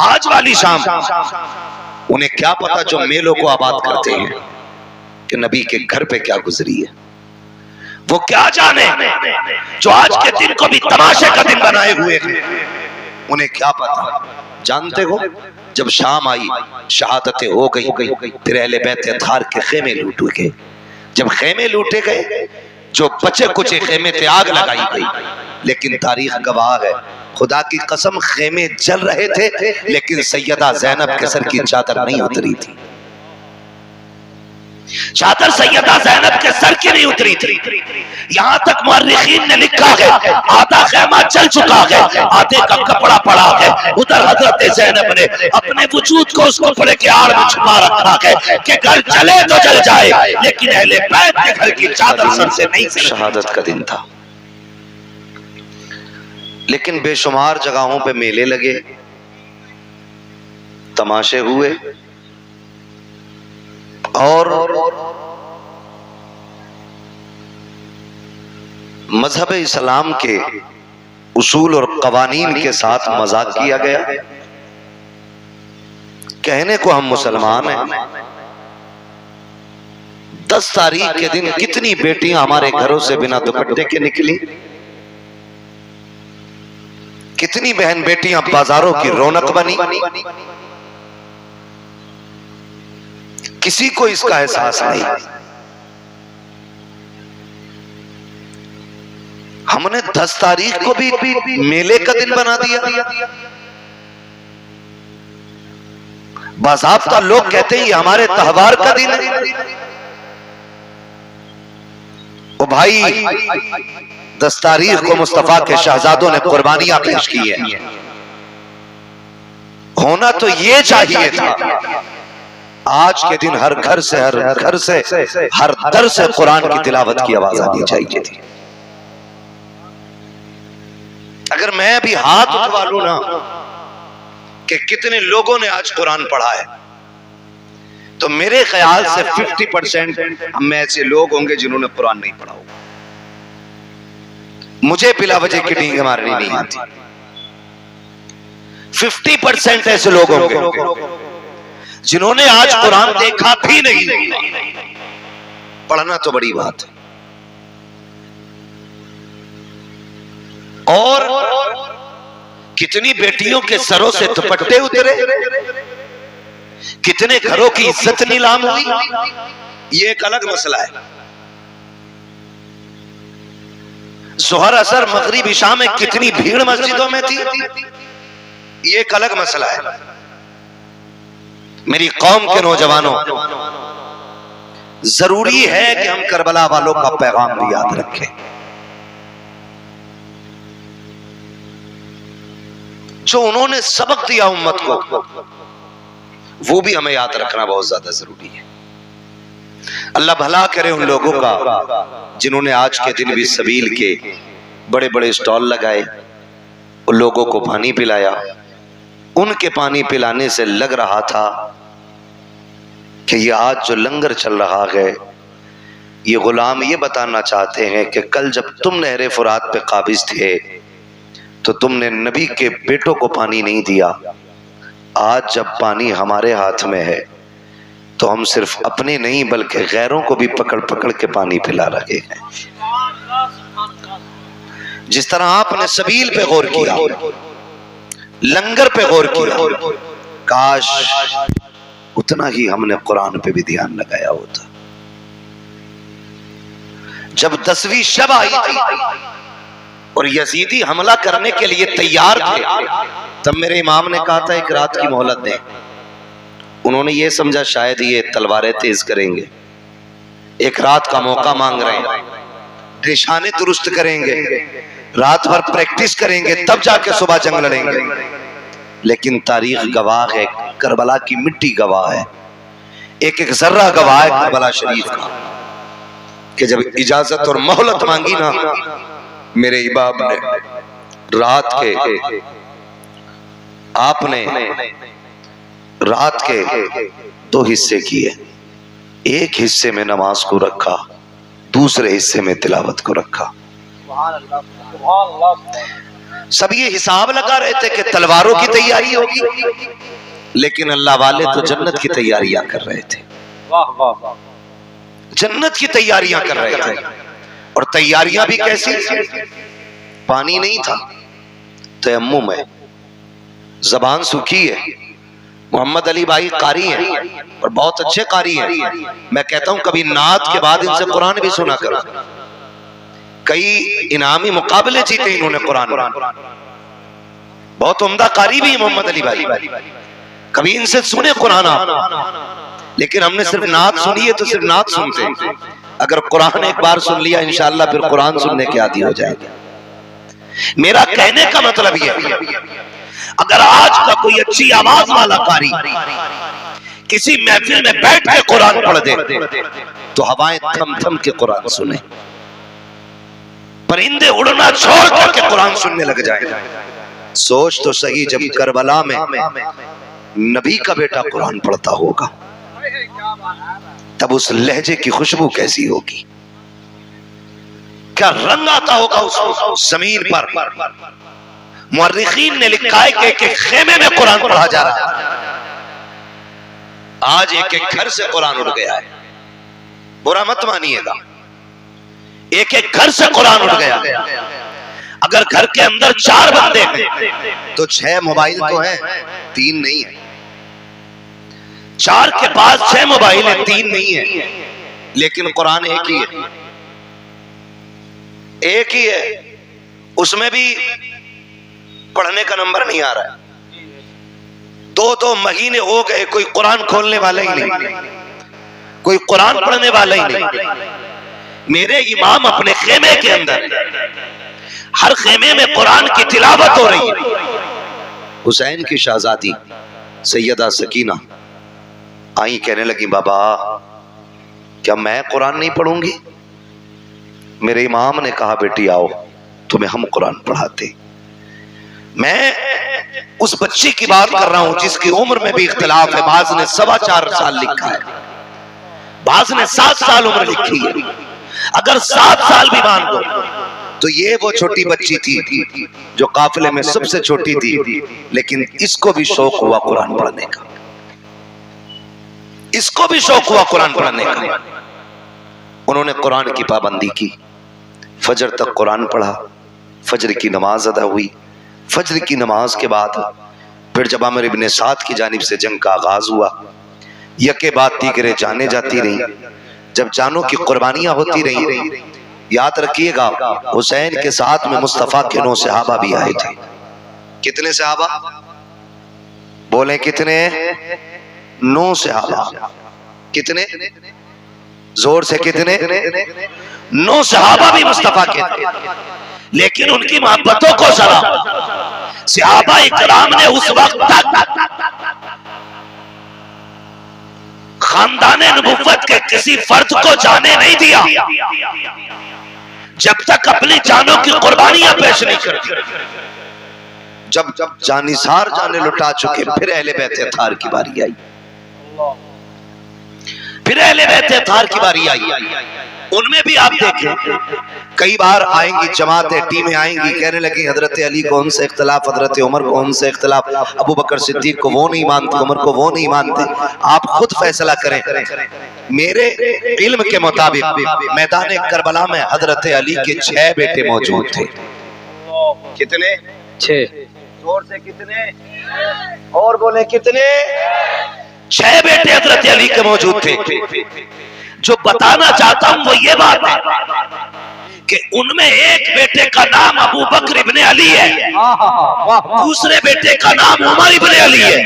आज वाली शाम उन्हें क्या पता जो मेलों को आबाद करते हैं कि नबी के घर पे क्या गुजरी है। वो क्या जाने जो आज के दिन को भी तमाशे का दिन बनाए हुए हैं, उन्हें क्या पता। जानते हो जब शाम आई, शहादतें हो गई, फिर अहले बैत अत्हार के खेमे लूटे गए। जब खेमे लूटे गए, जो बचे कुचे खेमे थे आग लगाई गई। लेकिन तारीख गवाह है, खुदा की कसम खेमे जल रहे थे लेकिन सैयदा ज़ैनब के सर की चादर नहीं उतरी थी। चादर सैयदा ज़ैनब के सर की नहीं उतरी थी। यहाँ तक मुअर्रिखीन ने लिखा है आधा खेमा जल चुका है, आधे का कपड़ा पड़ा है। उधर हजरत ज़ैनब ने अपने वजूद को उस कपड़े के आड़ में छुपा रखा है कि घर जले तो जल जाए, लेकिन अहले बैत के घर की चादर सर से नहीं। शहादत का दिन था, लेकिन बेशुमार जगहों पे मेले लगे, तमाशे हुए और मजहब इस्लाम के उसूल और कवानीन के साथ मजाक किया गया। कहने को हम मुसलमान हैं, 10 तारीख के दिन कितनी बेटियां हमारे घरों से बिना दुपट्टे के निकली, कितनी बहन बेटियां बाजारों की रौनक बनी। किसी को इसका एहसास नहीं। हमने 10 तारीख को भी मेले का दिन बना दिया। बाज़ाब्ता लोग कहते हैं ये हमारे त्योहार का दिन है। ओ भाई, 10 तारीख को मुस्तफा के शहजादों ने कुर्बानियां पेश की है। होना तो ये चाहिए था। आज के दिन हर घर से हर दर से कुरान की तिलावत की आवाज आनी चाहिए थी। अगर मैं भी हाथ उठवा लूं ना कि कितने लोगों ने आज कुरान पढ़ा है, तो मेरे ख्याल से 50% हम में ऐसे लोग होंगे जिन्होंने कुरान नहीं पढ़ा होगा। मुझे बिला वजह की डींग मारनी नहीं आती। 50% ऐसे लोग होंगे जिन्होंने आज कुरान देखा भी नहीं। पढ़ना तो बड़ी बात है। और कितनी बेटियों के सरों से दुपट्टे उतरे, कितने घरों की इज्जत नीलाम हुई, ये एक अलग मसला है। ज़ोहर असर मगरिब इशा में कितनी भीड़ मस्जिदों में थी, ये एक अलग मसला है। मेरी कौम के नौजवानों, जरूरी है कि हम करबला वालों का पैगाम भी याद रखें। जो उन्होंने सबक दिया उम्मत को, वो भी हमें याद रखना बहुत ज्यादा जरूरी है। अल्लाह भला करे उन लोगों का जिन्होंने आज के दिन भी सबील के बड़े बड़े स्टॉल लगाए, उन लोगों को पानी पिलाया। उनके पानी पिलाने से लग रहा था कि ये आज जो लंगर चल रहा है, ये गुलाम ये बताना चाहते हैं कि कल जब तुम नहरे फुरात पे काबिज थे तो तुमने नबी के बेटों को पानी नहीं दिया। आज जब पानी हमारे हाथ में है तो हम सिर्फ अपने नहीं बल्कि गैरों को भी पकड़ पकड़ के पानी पिला रहे हैं। जिस तरह आपने सबील पे गौर किया, लंगर पे गौर किया, काश उतना ही हमने कुरान पे भी ध्यान लगाया होता। जब 10वीं शब आई थी और यजीदी हमला करने के लिए तैयार थे, तब मेरे इमाम ने कहा था एक रात की मोहलत दें। उन्होंने ये समझा शायद ये तलवारें तेज करेंगे, एक रात का मौका मांग रहे हैं, निशाने दुरुस्त करेंगे, रात भर प्रैक्टिस करेंगे, तब जाके सुबह जंग लड़ेंगे। लेकिन तारीख गवाह है, करबला की मिट्टी गवाह है, एक एक जर्रा गवाह है करबला शरीफ का, कि जब इजाजत और मोहलत मांगी ना मेरे इमाम ने, आपने रात के 2 हिस्से किए। एक हिस्से में नमाज को रखा, दूसरे हिस्से में तिलावत को रखा। सब ये हिसाब लगा रहे थे कि तलवारों की तैयारी होगी, लेकिन अल्लाह वाले तो जन्नत की तैयारियां कर रहे थे। वाह वाह वाह, जन्नत की तैयारियां कर रहे थे। और तैयारियां भी कैसी? पानी नहीं था, तयम्मुम है, जबान सूखी है। मोहम्मद अली भाई कारी हैं और बहुत अच्छे कारी हैं। मैं कहता हूं कभी नात के बाद इनसे कुरान भी सुना करो। कई इनामी मुकाबले जीते इन्होंने कुरान में। बहुत उम्दा कारी भी है मोहम्मद अली भाई। कभी इनसे सुने कुरान आप। लेकिन हमने सिर्फ नात सुनी है तो सिर्फ नात सुनते हैं। अगर कुरान एक बार सुन लिया इंशाअल्लाह फिर कुरान सुनने के आदी हो जाएगा। मेरा कहने का मतलब यह है, अगर आज का कोई अच्छी आवाज वाला कारी किसी महफिल में बैठ के कुरान पढ़ दे तो हवाएं थम थम के कुरान सुने, परिंदे उड़ना छोड़ करके कुरान सुनने लग जाए। सोच तो सही, जब करबला में नबी का बेटा कुरान पढ़ता होगा तब उस लहजे की खुशबू कैसी होगी, क्या रंग आता होगा उस जमीन पर। मुअर्रिखीन ने लिखा है कि एक खेमे में कुरान पढ़ा जा रहा है। आज एक एक घर से कुरान उड़ गया है, बुरा मत मानिएगा, एक एक घर से कुरान उड़ गया। अगर घर के अंदर 4 बंदे हैं तो 6 मोबाइल तो हैं, 3 नहीं है। 4 के पास 6 मोबाइल है, 3 नहीं है, लेकिन कुरान एक ही है, एक ही है। उसमें भी पढ़ने का नंबर नहीं आ रहा है। 2-2 महीने हो गए, कोई कुरान खोलने वाला ही नहीं, कोई कुरान पढ़ने वाला ही नहीं। मेरे इमाम अपने खेमे के अंदर, हर खेमे में कुरान की तिलावत हो रही है। हुसैन की शहजादी सैयदा सकीना आई, कहने लगी बाबा क्या मैं कुरान नहीं पढ़ूंगी? मेरे इमाम ने कहा बेटी आओ तुम्हें हम कुरान पढ़ाते। मैं उस बच्ची की बात कर रहा हूं जिसकी उम्र में भी इख्तिलाफ है। बाज ने 4.25 साल लिखा है, बाज ने 7 साल उम्र लिखी है। अगर 7 साल भी मान दो तो ये वो छोटी बच्ची थी जो काफिले में सबसे छोटी थी, लेकिन इसको भी शौक हुआ कुरान पढ़ने का, इसको भी शौक हुआ कुरान पढ़ने का। उन्होंने कुरान की पाबंदी की, फजर तक कुरान पढ़ा, फजर की नमाज अदा हुई। फजर की नमाज के बाद फिर जब अमर इब्ने साद की जानिब से जंग का आगाज हुआ, यके बाद तीगरे जाने जाती रही। जब जानों की कुर्बानियां होती रही, याद रखिएगा हुसैन के साथ में मुस्तफा के 9 सहाबा भी आए थे। कितने सहाबा बोले? कितने? 9 सहाबा। कितने? जोर से कितने? 9 सहाबा भी मुस्तफा के थे। लेकिन उनकी मोहब्बतों को जरा सहाबा इकराम ने उस वक्त तक खानदाने नबुव्वत के किसी फर्द को जाने नहीं दिया जब तक अपनी जानों की कुर्बानियां पेश नहीं करती। जब जानिसार जाने लुटा चुके फिर अहले बैत अतार की बारी आई, फिर अहले बैत अतार की बारी आई। उनमें भी आप देखें कई बार आएंगी जमातें, टीमें आएंगी, कहने लगी हजरत अली को उनसे इख्तिलाफ, हजरत उमर को उनसे इख्तिलाफ, अबू बकर सिद्दीक को वो नहीं मानते, उमर को वो नहीं मानते। आप खुद फैसला करें। मेरे इल्म के मुताबिक मैदान करबला में हजरत अली के 6 बेटे मौजूद थे। कितने? 6। जोर से कितने? और बोले कितने? 6 बेटे हजरत अली के मौजूद थे। जो बताना चाहता हूं वो ये बात है कि उनमें एक बेटे का नाम अबू बकर इब्ने अली है, दूसरे बेटे का नाम उमर इब्ने अली है,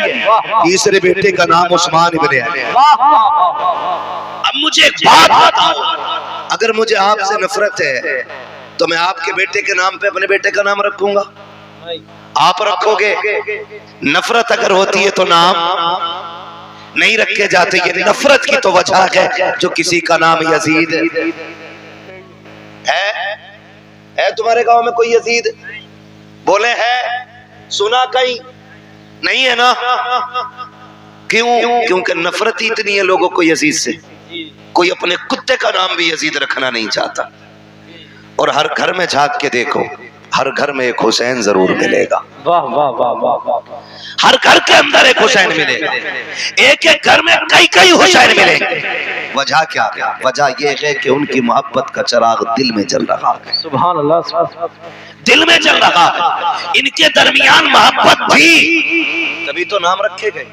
तीसरे बेटे का नाम उस्मान इब्ने अली है। अब मुझे एक बात बताओ, अगर मुझे आपसे नफरत है तो मैं आपके बेटे के नाम पे अपने बेटे का नाम रखूंगा? आप रखोगे? नफरत अगर होती है तो नाम नहीं रखे जाते। ये नफरत की तो वजह है जो किसी का नाम यजीद है तुम्हारे गांव में कोई यजीद? बोले है, सुना कहीं? नहीं है ना? क्यों? क्योंकि नफरत ही इतनी है लोगों को यजीद से। कोई अपने कुत्ते का नाम भी यजीद रखना नहीं चाहता। और हर घर में झांक के देखो, हर घर में एक हुसैन जरूर मिलेगा। वाह वाह वाह वाह वाह। हर घर के अंदर एक हुसैन मिलेगा, एक एक घर में कई कई हुसैन मिलेंगे। वजह क्या? वजह यह है कि उनकी मोहब्बत का चिराग दिल में जल रहा है। सुभान अल्लाह, दिल में जल रहा है। इनके दरमियान मोहब्बत थी, तभी तो नाम रखे गए,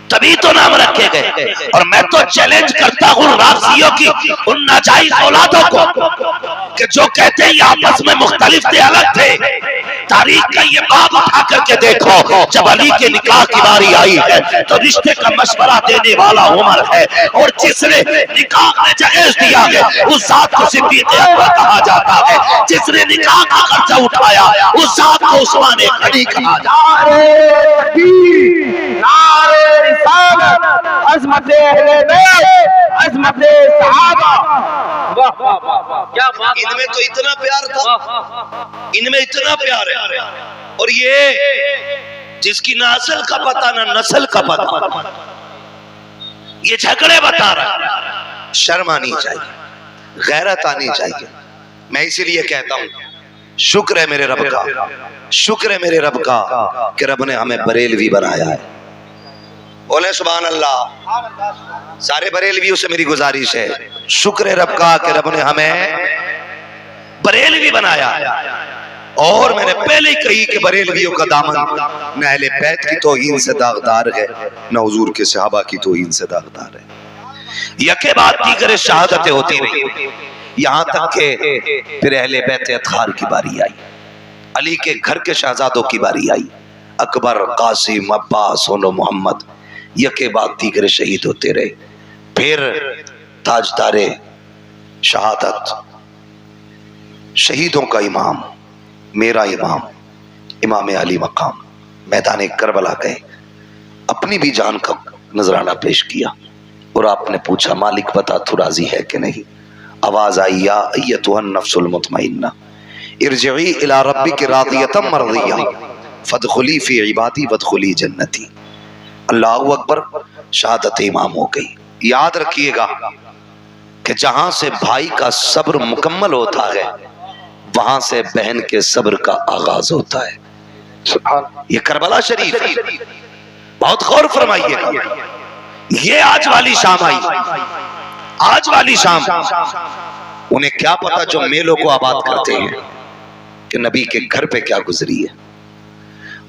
तभी तो नाम रखे गए। और मैं तो चैलेंज करता हूँ राफियों की उन नाजायज औलादों को कि जो कहते हैं आपस में मुख्तलिफ थे, अलग थे। तारीख का ये बाब उठा करके देखो, जब अली के निकाह की बारी आई है तो रिश्ते का मशवरा देने वाला उमर है, और जिसने निकाह में जहेज दिया है उस जात को सिद्दीक़ अकबर कहा जाता है। जिसने निकाह का खर्चा उठाया उस जात को उस्मान गनी कहा जाता है। अज़मते अहले बैत, अज़मते सहाबा। वाह वाह वाह वाह, क्या बात। इनमें तो इतना प्यार था, इनमें इतना प्यार है। और ये जिसकी ना असल का पता ना नस्ल का पता, ये झगड़े बता रहा। शर्म आनी चाहिए, गैरत आनी चाहिए। मैं इसीलिए कहता हूं शुक्र है मेरे रब का, शुक्र है मेरे रब का कि रब ने हमें बरेलवी बनाया है। बोले सुभान अल्लाह। सारे बरेलवियों से मेरी गुजारिश है, शुक्र है रब का कि रब ने हमें बरेलवी बनाया। और मैंने पहले ही कही कि बरेलवियों का दामन न अहले बैत की तौहीन से दागदार है, न हुजूर के सहाबा की तौहीन से दागदार है। यके बाद दीगर शहादतें होती रही, यहाँ तक के फिर अहले बैत अतहार की बारी आई, अली के घर के शहजादों की बारी आई, अकबर, कासिम, अब्बास, सोनो, मोहम्मद, यके बाद दीगर शहीद होते रहे। फिर ताजदारे शहादत, शहीदों का इमाम, मेरा इमाम, इमाम अली मकाम मैदान करबला गए, अपनी भी जान का नजराना पेश किया। और आपने पूछा मालिक बता तू राजी है कि नहीं? आवाज आई, या अय्यतुहन नफ्सुल मुतमइन्ना इरजिई इला रब्बिकी रादियतम मर्दिया फदखुली फी इबादी वदखुली जन्नती। अल्लाहु अकबर, शहादत इमाम हो गई। याद रखिएगा कि जहां से भाई का सब्र मुकम्मल होता है वहां से बहन के सब्र का आगाज होता है। ये करबला शरीफ, बहुत गौर फरमाइएगा। ये आज वाली शाम आई, आज वाली शाम। उन्हें क्या पता जो मेलों को आबाद करते हैं कि नबी के घर पे क्या गुजरी है,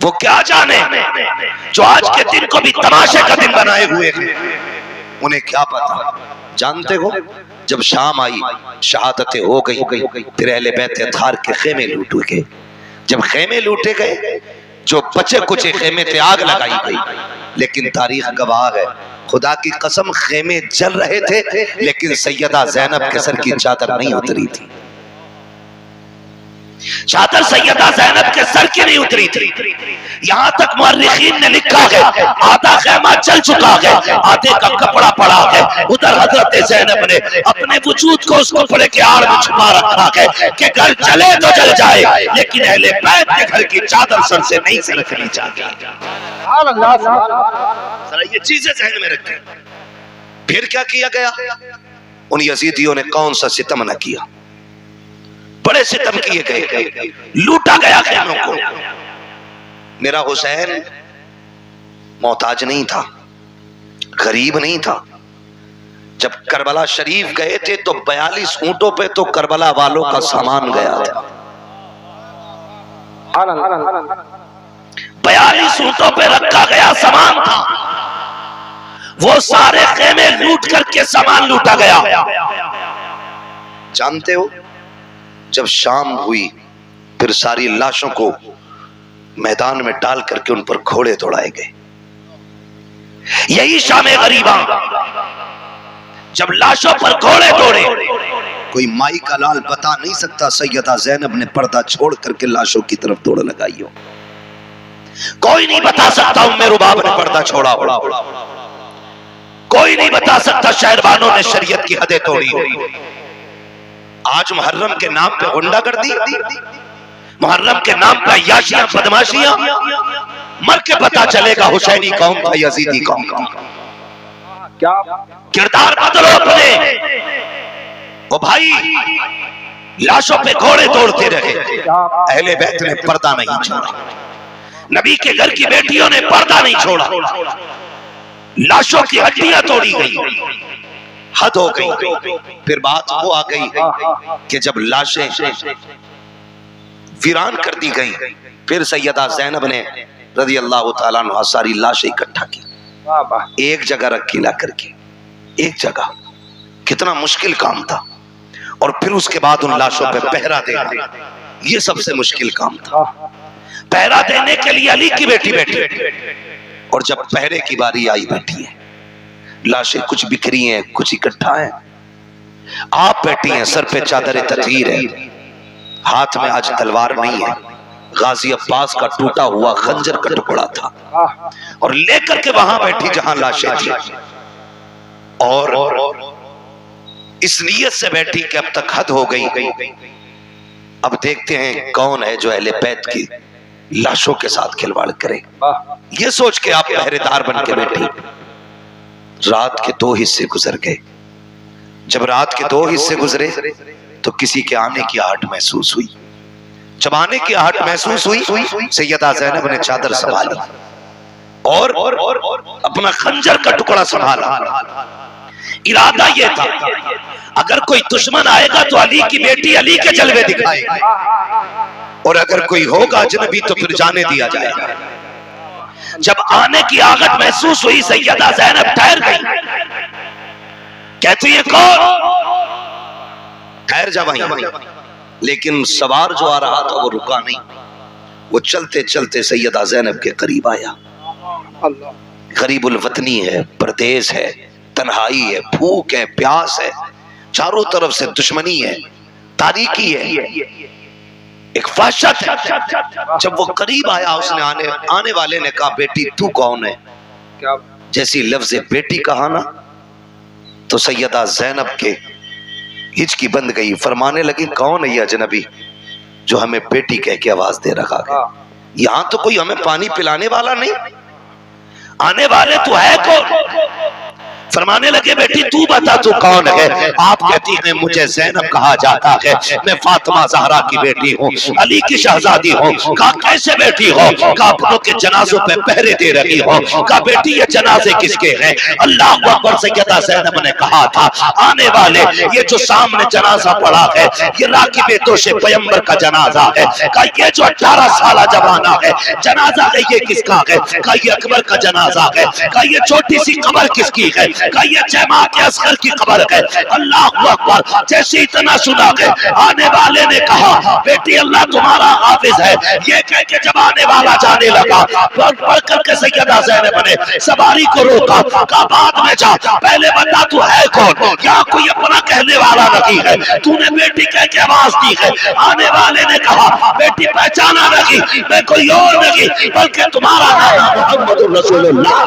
वो क्या जाने जो आज के दिन को भी तमाशे का दिन बनाए हुए हैं। उन्हें क्या पता। जानते हो जब शाम आई, शहादतें हो गई, फिर अहले बैत अतहार के खेमे लूटे गए। जब खेमे लूटे गए, जो बचे कुचे खेमे थे आग लगाई गई। लेकिन तारीख गवाह है, खुदा की कसम खेमे जल रहे थे लेकिन सैयदा ज़ैनब के सर की चादर नहीं उतरी थी। चादर सैयदा ज़ैनब के सर की नहीं उतरी थी। यहाँ तक मुअर्रिखीन ने लिखा है आधा खेमा जल चुका है, आधे का कपड़ा पड़ा है। उधर हजरत ज़ैनब ने अपने वजूद को उस कपड़े के आड़ में छुपा रखा है कि घर जले तो जल जाए लेकिन अहले बैत के घर की चादर सर से नहीं सरकनी चाहिए। ये चीजें ज़हन में रखें। फिर क्या किया गया? उन यजीदियों ने कौन सा सितम न किया, बड़े सितम किए गए, लूटा गया खेमों को। मेरा हुसैन मोहताज नहीं था, गरीब नहीं था। जब करबला शरीफ गए थे तो 42 ऊंटों पे तो करबला वालों का सामान गया था। 42 ऊंटों पे रखा गया सामान था। वो सारे खेमे लूट करके सामान लूटा गया। जानते हो जब शाम हुई फिर सारी लाशों को मैदान में डाल करके उन पर घोड़े दौड़ाए गए। यही शाम गरीबा, जब लाशों पर घोड़े दौड़े। कोई माई का लाल बता नहीं सकता सैयदा ज़ैनब ने पर्दा छोड़ करके लाशों की तरफ दौड़ लगाई हो। कोई नहीं बता सकता उम्मे रुबाब ने पर्दा छोड़ा हो, कोई नहीं बता सकता शहरबानों ने शरीयत की हदें तोड़ी हो। आज मुहर्रम के नाम पे गुंडागर्दी, मुहर्रम के नाम पे अय्याशियां, बदमाशियां, मर के पता चलेगा हुसैनी कौन था, यजीदी कौन था। क्या किरदार बदलो अपने। ओ भाई, लाशों पे घोड़े दौड़ते रहे, अहले बैत ने पर्दा नहीं छोड़ा, नबी के घर की बेटियों ने पर्दा नहीं छोड़ा, लाशों की हड्डियां तोड़ी गई, हद हो गई। फिर बात वो आ गई कि जब लाशें वीरान कर दी गई, फिर सैयदा ज़ैनब ने रज़ी अल्लाह तआला अन्हा सारी लाशें इकट्ठा की, एक जगह रखी ला करके, एक जगह। कितना मुश्किल काम था। और फिर उसके बाद उन लाशों पे पहरा देना, ये सबसे मुश्किल काम था। पहरा देने के लिए अली की बेटी बैठी, और जब पहरे की बारी आई बैठी है, लाशें कुछ बिखरी हैं, कुछ इकट्ठा है, आप बैठी हैं, सर पे चादर तजीर है, हाथ में आज तलवार नहीं है, गाजी अब्बास का टूटा हुआ खंजर का टुकड़ा था, और लेकर के वहां बैठी जहां लाशें थी, और इस नीयत से बैठी कि अब तक हद हो गई, अब देखते हैं कौन है जो अहले बैत की लाशों के साथ खिलवाड़ करे। ये सोच के आप पहरेदार बन के बैठी। रात के 2 हिस्से गुजर गए। जब रात के 2 हिस्से गुजरे तो किसी के आने की आहट महसूस हुई। जब आने की आहट महसूस हुई, सैयदा ज़ैनब ने चादर संभाली और अपना खंजर का टुकड़ा संभाला। इरादा यह था, अगर कोई दुश्मन आएगा तो अली की बेटी अली के जलवे दिखाएगी, और अगर कोई होगा अजनबी तो फिर जाने दिया जाएगा। जब आने की आहट महसूस हुई, सैयदा ज़ैनब ठहर गई, कहती है कौन? ठहर जा वहीं। लेकिन सवार जो आ रहा था वो रुका नहीं, वो चलते चलते सैयदा ज़ैनब के करीब आया। गरीबुल वतनी है, परदेश है, तन्हाई है, भूख है, प्यास है, चारों तरफ से दुश्मनी है, तारीकी है, एक वहशत है। जब वो करीब आया, उसने आने वाले ने कहा, बेटी तू कौन है? जैसी लफ्ज़ बेटी कहा ना, तो सैयदा ज़ैनब के हिचकी बंद गई। फरमाने लगी, कौन है ये अजनबी जो हमें बेटी कह के आवाज दे रखा है? यहाँ तो कोई हमें पानी पिलाने वाला नहीं, आने वाले तो है कौन? फरमाने लगे, बेटी तू बता तू कौन है? आप कहती हैं मुझे ज़ैनब कहा जाता है, मैं फातिमा ज़हरा की बेटी हूँ, अली की शहजादी हूँ। कहा कैसे बेटी हो? कहा अपनों के जनाजों पे पहरे दे रही हो। कहा बेटी ये जनाजे किसके हैं? अल्लाह अकबर। सैयदा ज़ैनब ने कहा था, आने वाले ये जो सामने जनाजा पड़ा है, ये राकिब दोशे पैगंबर का जनाजा है। कहा ये जो 18 साल जवाना है, जनाजा है ये किसका है? कहा ये अकबर का जनाजा है। कहा ये छोटी सी कब्र किसकी है? कहा ये जमा के असगर की कब्र है। अल्लाह अकबर। जैसे इतना सुना है, आने वाले ने कहा, बेटी अल्लाह तुम्हारा हाफिज है। ये कह के जब आने वाला जाने लगा, पढ़ करके सैयदा ज़ैनब ने सवारी को रोका। कहा बाद में जा, पहले बता तू है कौन? क्या कोई अपना कहने वाला नहीं है? तूने बेटी कह के आवाज दी है। आने वाले ने कहा, बेटी पहचाना नहीं, मैं कोई और नहीं बल्कि तुम्हारा नाम मोहम्मद रसूलुल्लाह।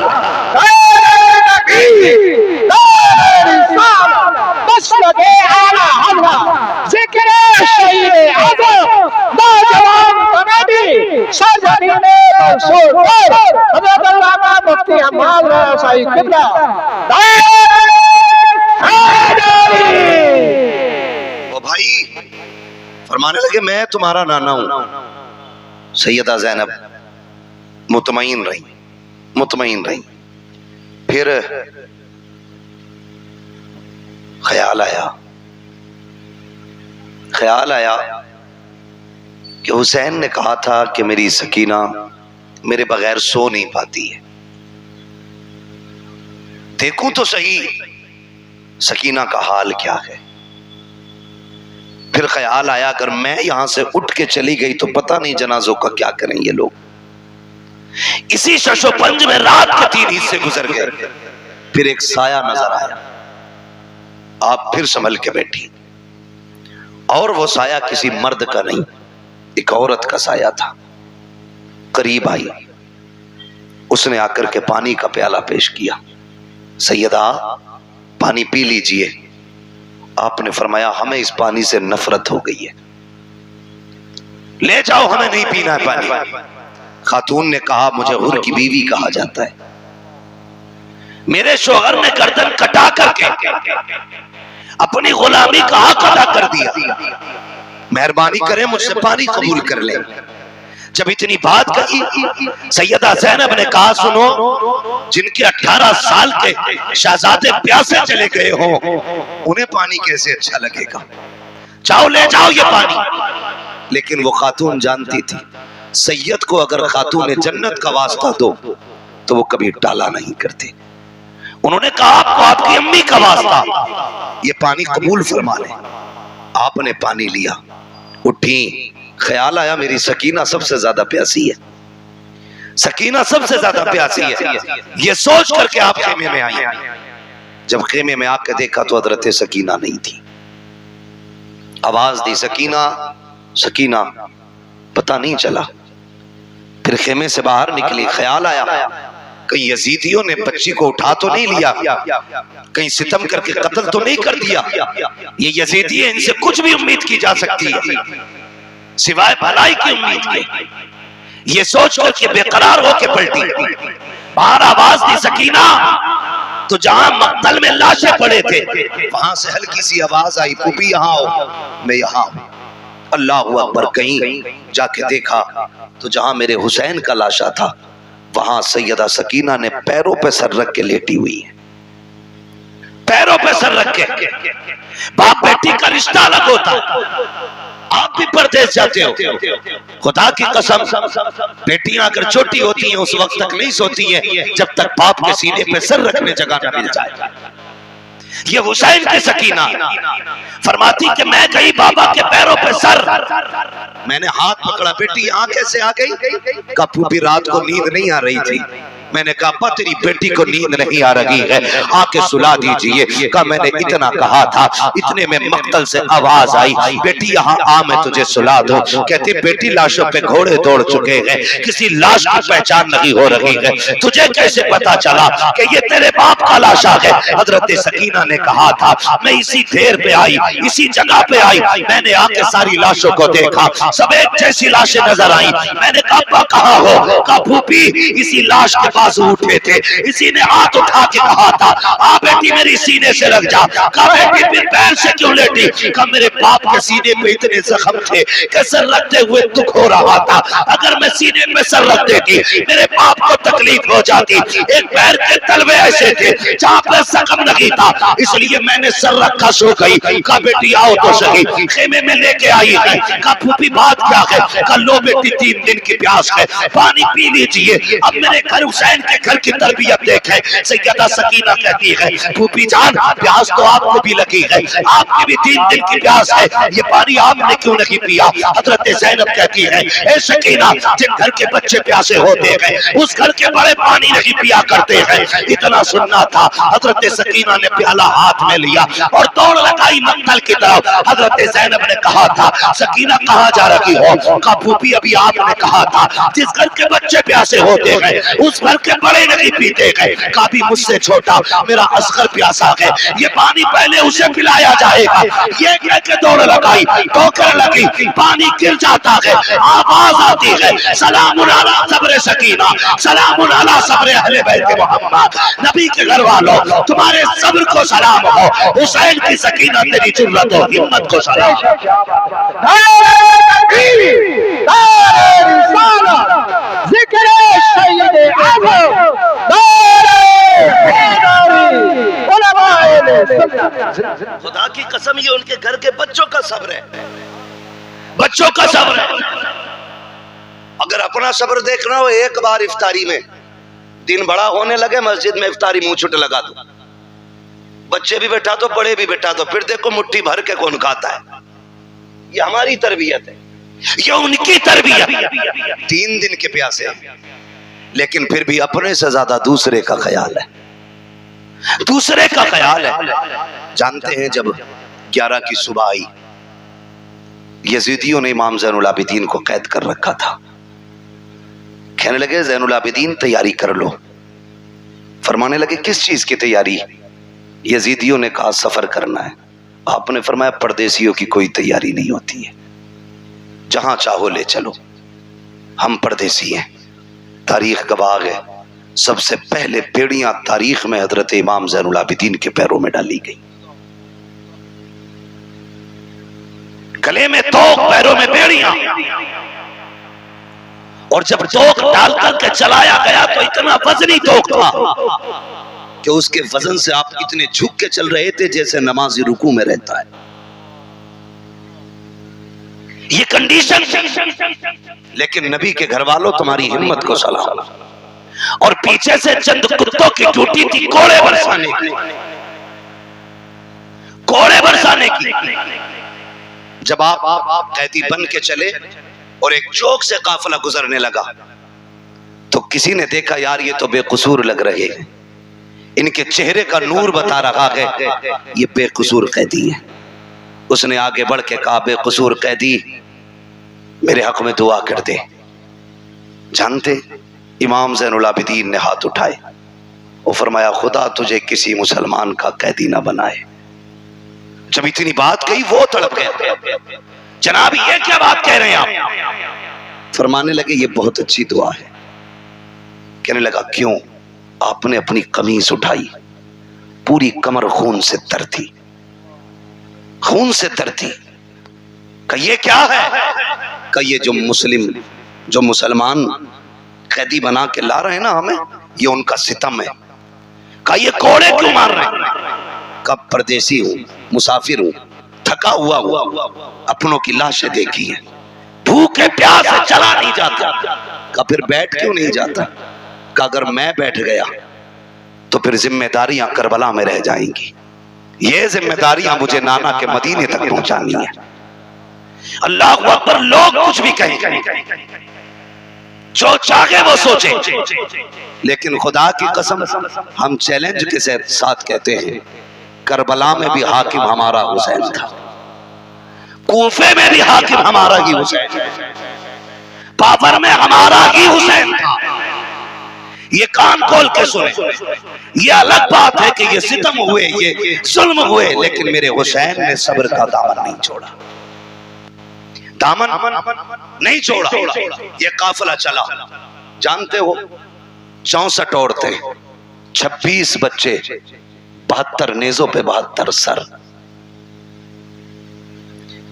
वो भाई फरमाने लगे, मैं तुम्हारा नाना हूं। सैयदा ज़ैनब मुतमईन रही, मुतमईन रही। फिर ख्याल आया कि हुसैन ने कहा था कि मेरी सकीना मेरे बगैर सो नहीं पाती है, देखूं तो सही सकीना का हाल क्या है। फिर ख्याल आया, अगर मैं यहां से उठ के चली गई तो पता नहीं जनाजों का क्या करें ये लोग। इसी शशोपंज में रात के 3 हिस्से गुजर गए। फिर एक साया नजर आया, आप फिर संभल के बैठी, और वो साया किसी मर्द का नहीं, एक औरत का साया था। करीब आई, उसने आकर के पानी का प्याला पेश किया। सैयदा पानी पी लीजिए। आपने फरमाया, हमें इस पानी से नफरत हो गई है, ले जाओ, हमें नहीं पीना है पानी। खातून ने कहा, मुझे हुर की बीवी कहा जाता है, मेरे शोहर ने गर्दन कटा करके अपनी गुलामी का हक अदा कर दिया, मेहरबानी करें मुझसे पानी कबूल कर ले। जब इतनी बात कही, सैयदा ज़ैनब ने कहा, सुनो, जिनके 18 साल के शहजादे प्यासे चले गए हो, उन्हें पानी कैसे अच्छा लगेगा? जाओ ले जाओ ये पानी। लेकिन वो खातून जानती थी, सैयद को अगर खातून जन्नत का वास्ता दो तो वो कभी टाला नहीं करते। उन्होंने कहा, आपको आपकी अम्मी का वास्ता, ये पानी कबूल फरमा ले। आपने पानी लिया, उठी, ख्याल आया मेरी सकीना सबसे ज्यादा प्यासी है, सकीना सबसे ज्यादा प्यासी है। ये सोच करके आप खेमे में आई। जब खेमे में आके देखा तो हजरत सकीना नहीं थी। आवाज दी, सकीना सकीना, पता नहीं चला। फिर खेमे से बाहर निकली, ख्याल आया कहीं यजीदियों ने बच्ची को उठा तो नहीं लिया, कहीं सितम करके कत्ल तो नहीं कर दिया। ये यजीदी है, इनसे कुछ भी उम्मीद की जा सकती है सिवाय भलाई की उम्मीद के। ये सोच करके बेकरार होके पलटी। बाहर आवाज दी, सकीना। तो जहां मक्तल में लाशें पड़े थे वहां से हल्की सी आवाज आई, पुपी यहाँ आओ। मैं यहाँ हूं। अल्लाह अकबर। कहीं जाके देखा तो जहां मेरे हुसैन का लाशा था वहां सैयदा सकीना ने पैरों पे सर रख के लेटी हुई है, पैरों पे सर रख के। बाप बेटी का रिश्ता अलग होता है। आप भी परदेश जाते हो, खुदा की कसम, बेटियां अगर छोटी होती हैं उस वक्त तक नहीं सोती हैं जब तक बाप के सीने पे सर रखने जगह न मिल जाए। ये हुसैन की सकीना फरमाती कि मैं गई बाबा के पैरों पे सर, मैंने हाथ पकड़ा, बेटी यहाँ कैसे आ गई? कहा फूफी रात को नींद नहीं आ रही थी। मैंने कहा अब्बा तेरी बेटी को नींद नहीं आ रही है, आके सुला दीजिए। कहा मैंने इतना कहा था, इतने में मक्तल से आवाज आई, बेटी यहाँ आ मैं तुझे सुला दूं। कहती बेटी लाशों पे घोड़े दौड़ चुके हैं, किसी लाश की पहचान नहीं हो रही है, तुझे कैसे पता चला कि ये तेरे बाप का लाशा है? हजरत सकीना ने कहा था मैं इसी ढेर पे आई, इसी जगह पे आई, मैंने आके सारी लाशों को देखा, सब एक जैसी लाशें नजर आई। मैंने कहा अब्बा कहाँ हो? कहा फूफी इसी लाश के बाजू उठे थे, इसी ने हाथ उठा के कहा था आ बेटी मेरी सीने से लग जा। कहा बेटी फिर पैर से क्यों लेटी? कहा मेरे बाप के सीने पे इतने जख्म थे कि सर रखते हुए दुख हो रहा था, अगर मैं सीने में सर रख देती मेरे बाप को तकलीफ हो जाती। एक पैर के तलवे ऐसे थे जहाँ पे जख्म नहीं था, इसलिए मैंने सर रखा सो गई। कहा बेटी आओ तो सही, खेमे में लेके आई है। कहा फूफी बात क्या है? कहा लो बेटी 3 दिन की प्यास है, पानी पी लीजिए। अब मेरे घर हुसैन के घर की तरबियत देखें। सैयदा सकीना कहती है फूफी जान प्यास तो आपको भी लगी है, आपकी भी 3 दिन की प्यास है, ये पानी आपने क्यों नहीं पिया? हजरत ज़ैनब कहती है ए सकीना जिन घर के बच्चे प्यासे होते हैं उस घर के बड़े पानी नहीं पिया करते हैं। इतना सुनना था, हजरत सकीना ने प्याला हाथ में लिया और दौड़ लगाई मंगल की तरफ। हजरत ज़ैनब ने कहा था सकीना कहाँ जा रही हो? कहा फूफी अभी आपने कहा था जिस घर के बच्चे प्यासे होते हैं उस घर के बड़े नहीं पीते गए। कहा भी मुझसे छोटा मेरा असगर प्यासा है, ये पानी पहले उसे पिलाया जाएगा। ये कह के दौड़ लगाई, ठोकर लगी, पानी गिर जाता है, आवाज आती है सलामुन अला सब्र सकीना, सलामुन अला सब्र अहले बैत मोहम्मद। नबी के घर वालों तुम्हारे सब्र को सलाम हो, हुसैन की सकीना तेरी जुर्रत और हिम्मत को सलाम। खुदा की कसम ये उनके घर के बच्चों का सब्र है, बच्चों का सब्र है। अगर अपना सब्र देखना हो एक बार इफ्तारी में दिन बड़ा होने लगे मस्जिद में इफ्तारी मुंह छुट लगा दो, बच्चे भी बैठा दो बड़े भी बैठा दो, फिर देखो मुट्ठी भर के कौन खाता है। ये हमारी तरबियत है, ये उनकी तरबियत। 3 दिन के प्यासे लेकिन फिर भी अपने से ज्यादा दूसरे का ख्याल है, दूसरे का ख्याल है। जानते हैं जब 11 की सुबह आई यजीदियों ने इमाम ज़ैनुल आबिदीन को कैद कर रखा था। कहने लगे ज़ैनुल आबिदीन तैयारी कर लो। फरमाने लगे किस चीज की तैयारी? यजीदियों ने कहा सफर करना है। आपने फरमाया परदेसियों की कोई तैयारी नहीं होती है, जहां चाहो ले चलो, हम परदेसी हैं। तारीख गवाह है सबसे पहले बेड़ियां तारीख में हजरत इमाम ज़ैनुल आबिदीन के पैरों में डाली गई। गले में तोक, पैरों में बेड़ियां, और जब तोक डाल करके चलाया गया तो इतना वजनी तोक था कि उसके वजन से आप इतने झुक के चल रहे थे जैसे नमाजी रुकू में रहता है। ये कंडीशन, लेकिन नबी के घर वालों तुम्हारी हिम्मत को सलाम। और पीछे से चंद कुत्तों की ड्यूटी थी कोड़े बरसाने की, कोड़े बरसाने की। जब आप कैदी बन के चले और एक चौक से काफिला गुजरने लगा तो किसी ने देखा यार ये तो बेकसूर लग रहे हैं, इनके चेहरे का नूर बता रहा है ये बेकसूर कैदी है। उसने आगे बढ़ के कहा, बेकसूर कैदी मेरे हक में दुआ कर दे। जानते इमाम ज़ैनुल आबिदीन ने हाथ उठाए और फरमाया, खुदा तुझे किसी मुसलमान का कैदी ना बनाए। जब इतनी बात कही वो तड़प गए, जनाब ये क्या बात कह रहे हैं आप? फरमाने लगे ये बहुत अच्छी दुआ है। कहने लगा क्यों? आपने अपनी कमीज उठाई, पूरी कमर खून से तर थी, खून से तर थी। कहा ये क्या है? कहा ये जो मुसलमान कैदी बना के ला रहे हैं ना हमें, ये उनका सितम है। कहा ये कोड़े क्यों मार रहे हैं? कब परदेसी हूं, मुसाफिर हूं, थका हुआ अपनों की लाशें देखी है, भूखे प्यास से चला नहीं जाता। कहा फिर बैठ क्यों नहीं जाता? कहा अगर मैं बैठ गया तो फिर जिम्मेदारियां करबला में रह जाएंगी, ये जिम्मेदारियां मुझे नाना के मदीने तक पहुंचानी है। अल्लाह अकबर। लोग कुछ भी कहें, जो चाहे वो सोचे, लेकिन खुदा की कसम हम चैलेंज के साथ कहते हैं, करबला में भी हाकिम हमारा हुसैन था, कूफे में भी हाकिम हमारा ही हुसैन, बाबर में हमारा ही हुसैन था। ये कान खोल के सुने। ये अलग बात है कि ये सितम हुए, ये जुल्म हुए, लेकिन मेरे हुसैन ने सब्र का दामन नहीं छोड़ा, दामन नहीं छोड़ा। ये काफिला चला, जानते हो 64 औरतें, 26 बच्चे, 72 नेजों पे 72 सर।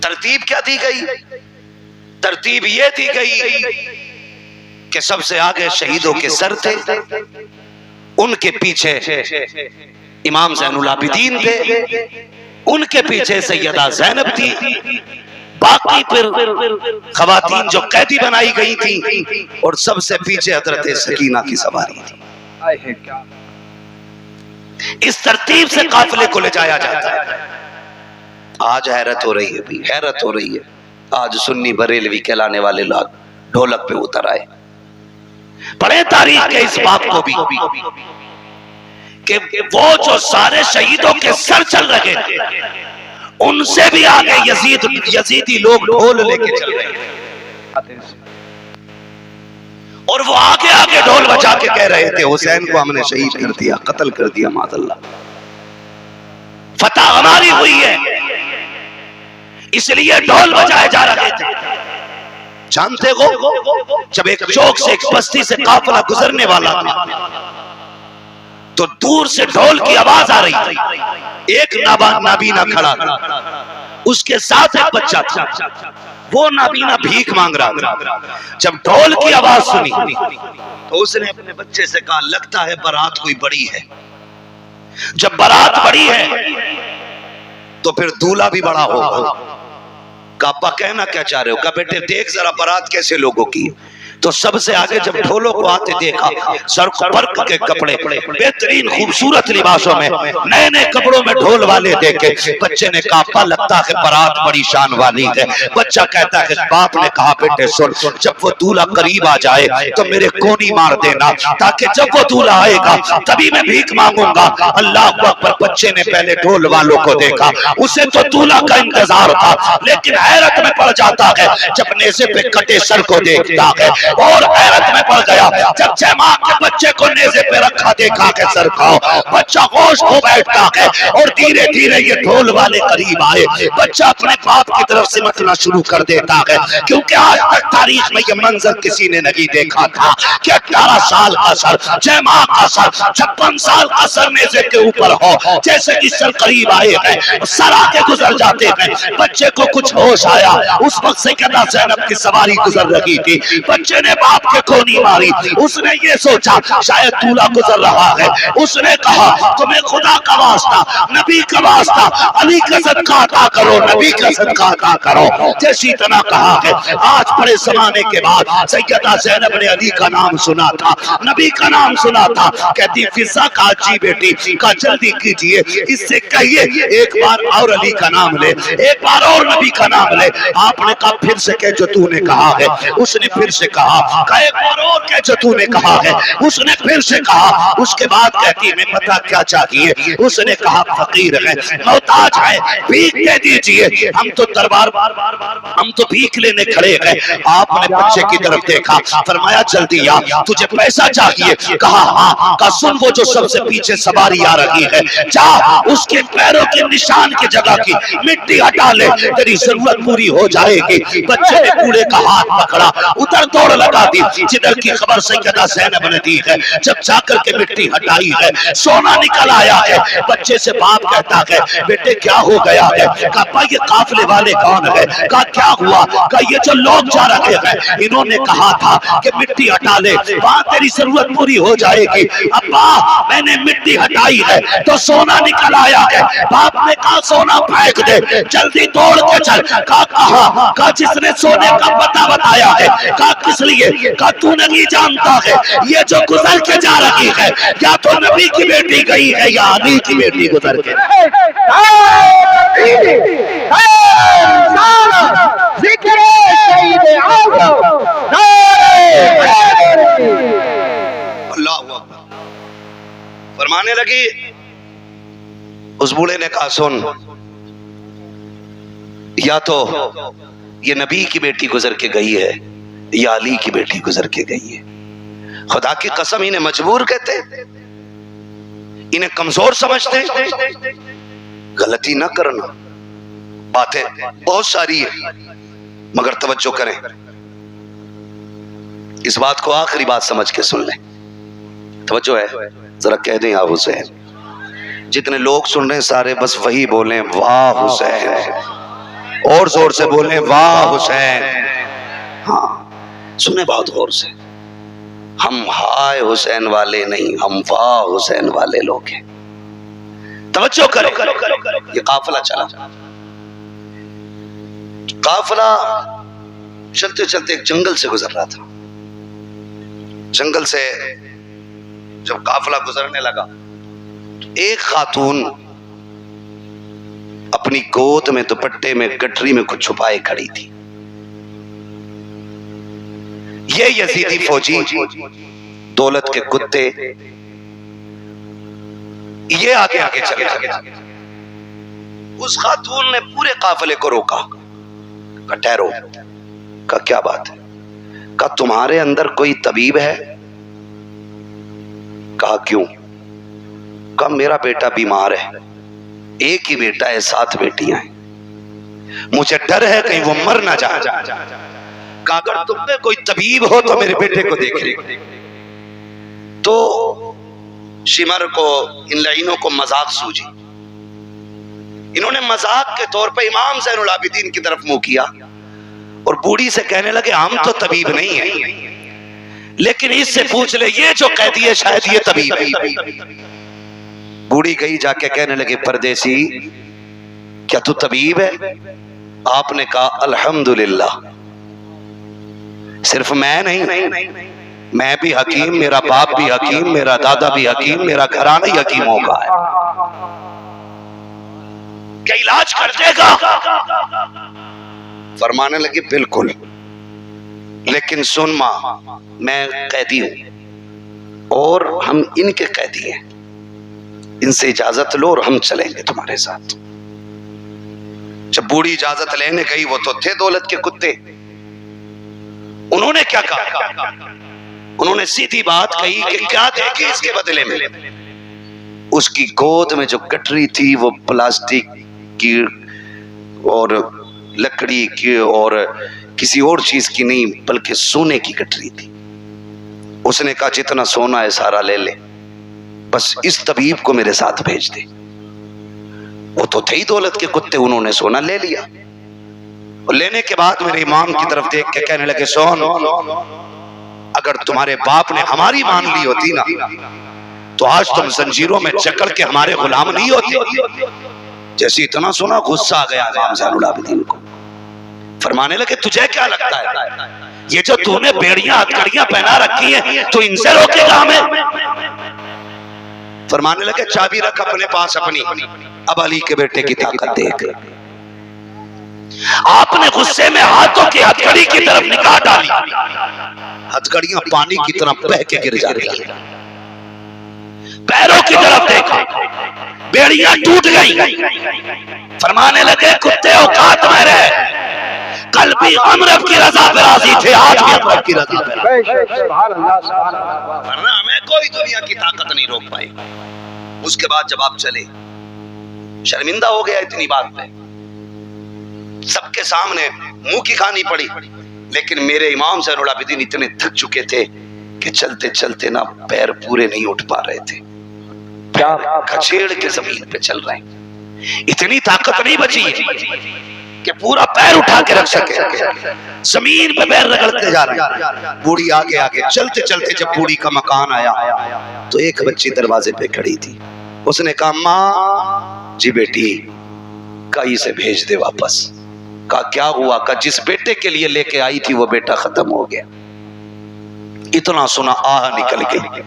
तरतीब क्या दी गई? तरतीब ये दी गई कि सबसे आगे शहीदों के सर थे, उनके पीछे इमाम ज़ैनुल आबिदीन थे, उनके पीछे सैयदा ज़ैनब थी, बाकी फिर खवातीन जो कैदी बनाई गई थी, और सबसे पीछे हजरत सकीना की सवारी थी। इस तरतीब से काफिले को ले जाया जाता है। आज हैरत हो रही है भी, हैरत हो रही है। आज सुन्नी बरेलवी कहलाने वाले लोग ढोलक पे उतर आए। पढ़े तारीख के इस बात को भी कि वो जो सारे शहीदों के सर चल रहे थे, उनसे भी आगे यजीदी लोग ढोल लेके चल रहे हैं, और वो आगे आगे ढोल बजा के कह रहे थे हुसैन को हमने शहीद कर दिया, कत्ल कर दिया, मादल्ला, फतह हमारी हुई है, इसलिए ढोल बजाए जा रहे थे। जानते हो जब एक चौक से एक बस्ती से काफिला गुजरने वाला था तो दूर से ढोल की आवाज आ रही थी। एक नाबीना खड़ा था, उसके साथ एक बच्चा था, वो नाबीना भीख मांग रहा था। जब ढोल की आवाज सुनी तो उसने अपने बच्चे से कहा, लगता है बारात कोई बड़ी है। जब बारात बड़ी है तो फिर दूल्हा भी बड़ा होगा। कापा कहना क्या चाह रहे हो? कहा बेटे देख जरा बारात कैसे लोगों की। तो सबसे आगे जब ढोलों को आते देखा, सर वर्क के कपड़े, बेहतरीन खूबसूरत लिबासों में, नए नए कपड़ों में ढोल वाले देखे, बच्चे ने कहा लगता है बारात बड़ी शान वाली है। बच्चा कहता है बाप ने कहा बेटे सुन, जब वो दूल्हा करीब आ जाए तो मेरे कोनी मार देना, ताकि जब वो दूल्हा आएगा तभी मैं भीख मांगूंगा। अल्लाह अकबर। बच्चे ने पहले ढोल वालों को देखा, उसे तो दूल्हा का इंतजार था, लेकिन हैरत में पड़ जाता है जब नेज़े पे कटे सर को देखता है। और हैरत में पड़ गया जब जयमा के बच्चे को नेज़े पे रखा, देखा के सर का बच्चा होश हो बैठता है और धीरे धीरे ये ढोल वाले करीब आए। बच्चा अपने बाप की तरफ सिमटना शुरू कर देता है, क्योंकि आज तक तारीख में ये मंजर किसी ने नहीं देखा था कि 18 साल का सर, जयमा का सर, 56 साल का सर नेज़े के ऊपर हो। जैसे कि सर करीब आए हैं, सर आके गुजर जाते हैं, बच्चे को कुछ होश आया। उस वक्त सैयदा ज़ैनब की सवारी गुजर रही थी, बच्चे ने बाप के कोनी मारी। उसने ये सोचा शायद दूल्हा गुजर रहा है। उसने कहा तुम्हें खुदा का वास्ता, नबी का वास्ता, अली का सदका अता करो, नबी का सदका अता करो। जैसी तरह कहा है, आज बड़े जमाने के बाद सैयदा ज़ैनब ने अली का नाम सुना था, नबी का नाम सुना था। कहती फिजा का जी बेटी का जल्दी कीजिए, इससे कहिए एक बार और अली का नाम ले, एक बार और नबी का नाम ले। आपने कहा फिर से कह जो तूने कहा है। उसने फिर से कहा एक बार और कह जो तूने कहा है। उसने फिर से कहा। उसके बाद कहती मैं पता क्या चाहिए। उसने कहा फकीर है, मोहताज है, भीख दे दीजिए। हम तो दरबार, हम तो भीख लेने खड़े हैं। आपने बच्चे की तरफ देखा, फरमाया जल्दी आ, तुझे पैसा चाहिए? कहा हाँ। कहा सुन, वो जो सबसे पीछे सवारी आ रही है, जा उसके पैरों के निशान की जगह की मिट्टी हटा ले, तेरी जरूरत पूरी हो जाएगी। बच्चे ने बूढ़े का हाथ पकड़ा, उधर दौड़ लगा दी जिधर की खबर सैयदा ज़ैनब ने दी है। जब जाकर के मिट्टी हटाई है, सोना निकल आया है। बच्चे से बाप कहता है बेटे क्या हो गया है? कहा ये काफिले वाले कौन है? कहा क्या हुआ? कहा ये जो लोग जा रहे हैं, इन्होंने कहा था कि मिट्टी हटा ले, वहां तेरी जरूरत पूरी हो जाएगी। अब्बा मैंने मिट्टी हटाई है तो सोना निकल आया है। बाप ने कहा सोना फेंक दे, जल्दी दौड़ के चल। कहा जिसने सोने का पता बताया है। कहा किस लिए? कहा तू नहीं जानता है, ये जो गुजर के जा रही है या तो नबी की बेटी गई है या अली की बेटी गुजर के। फरमाने लगी, उस बूढ़े ने कहा सुन, या तो ये नबी की बेटी गुजर के गई है या अली की बेटी गुजर के गई है। खुदा की कसम इन्हें मजबूर कहते, इन्हें कमजोर समझते। गलती ना करना, बातें बहुत सारी है मगर तवज्जो करें, इस बात को आखिरी बात समझ के सुन लें। तवज्जो है, जरा कह दें या हुसैन। जितने लोग सुन रहे हैं सारे बस वही बोलें वाह हुसैन, और जोर से बोलें वाह हुसैन। हाँ सुने बहुत गौर से, हम हाय हुसैन वाले नहीं, हम वाह हुसैन वाले लोग हैं। तवज्जो करें। ये काफिला चला, काफिला चलते चलते एक जंगल से गुजर रहा था। जंगल से जब काफिला गुजरने लगा तो एक खातून अपनी गोद में दुपट्टे में गठरी में कुछ छुपाए खड़ी थी। ये यजीदी फौजी, दौलत के कुत्ते, ये आगे आगे चले गए। उस खातून ने पूरे काफिले को रोका, कहा ठहरो। कहा क्या बात है? कहा तुम्हारे अंदर कोई तबीब है? कहा क्यों? कहा मेरा बेटा बीमार है, एक ही बेटा है, 7 बेटियां हैं, मुझे डर है कहीं वो मर ना जाए। कहा अगर तुम में कोई तबीब हो तो मेरे बेटे को देख ले। तो शिमर को, इन लाइनों को मजाक सूझी। इन्होंने मजाक के तौर पे इमाम ज़ैनुल आबिदीन की तरफ मुंह किया और बूढ़ी से कहने लगे हम तो तबीब नहीं है, लेकिन इससे पूछ ले, ये जो कहती है शायद ये तबीब है। बूढ़ी गई जाके कहने लगे परदेसी क्या तू तबीब है? आपने कहा अल्हम्दुलिल्लाह, सिर्फ मैं नहीं, मैं भी हकीम, मेरा बाप भी हकीम, मेरा दादा भी हकीम, मेरा घराना ही हकीमों का है। क्या इलाज कर देगा? फरमाने लगे बिल्कुल, लेकिन सुन मां, मैं कैदी हूं और हम इनके कैदी हैं, इनसे इजाजत लो और हम चलेंगे तुम्हारे साथ। जब बूढ़ी इजाजत लेने गई, वो तो थे दौलत के कुत्ते, उन्होंने क्या कहा? उन्होंने सीधी बात कही कि क्या देंगे इसके बदले में। उसकी गोद में जो गठरी थी वो प्लास्टिक की और लकड़ी की और किसी और चीज की नहीं, बल्कि सोने की गठरी थी। उसने कहा जितना सोना है सारा ले ले, बस इस तबीब को मेरे साथ भेज दे। वो तो थे ही दौलत के कुत्ते, उन्होंने सोना ले लिया। और लेने के बाद मेरे इमाम की तरफ देख के कहने लगे, सोन, अगर तुम्हारे बाप ने हमारी मान ली होती ना तो आज तुम जंजीरों में जकड़ के हमारे गुलाम नहीं होते। जैसे इतना सुना गुस्सा आ गया इमाम ज़ैनुल आबिदीन को। फरमाने लगे, तुझे क्या लगता है ये जो तूने बेड़ियां हथकड़ियां पहना रखी हैं तो इनसे रोकेगा हमें? फरमाने लगे, चाबी रख अपने पास अपनी, अब अली के बेटे की ताकत देख। आपने गुस्से में हाथों की हथकड़ी की तरफ निगाह डाली, हथकड़ियां पानी की तरह बह के गिर जा रही हैं। पैरों की तरफ देखा, बेड़ियां टूट गई। फरमाने लगे, कुत्ते औकात में रहे, कल भी हम रब की रजा पे राजी थे, आज भी हम रब की रजा पे राजी, वरना हमें कोई दुनिया की ताकत नहीं रोक पाई। उसके बाद जब आप चले, शर्मिंदा हो गया इतनी बात पे, सबके सामने मुंह की खानी पड़ी। लेकिन मेरे इमाम ज़ैनुल आबिदीन इतने थक चुके थे कि चलते चलते ना पैर पूरे नहीं उठ पा रहे थे, खचेड़ के जमीन पे चल रहे हैं। इतनी ताकत नहीं बची कि पूरा पैर उठा के रख सके, जमीन पे पैर रगड़ते जा रहे हैं। बूढ़ी आगे आगे चलते चलते जब बूढ़ी का मकान आया तो एक बच्ची दरवाजे पे खड़ी थी। उसने कहा, माँ जी बेटी, कहीं से भेज दे वापस। कहा क्या हुआ? का जिस बेटे के लिए लेके आई थी वो बेटा खत्म हो गया। इतना सुना आह निकल गई।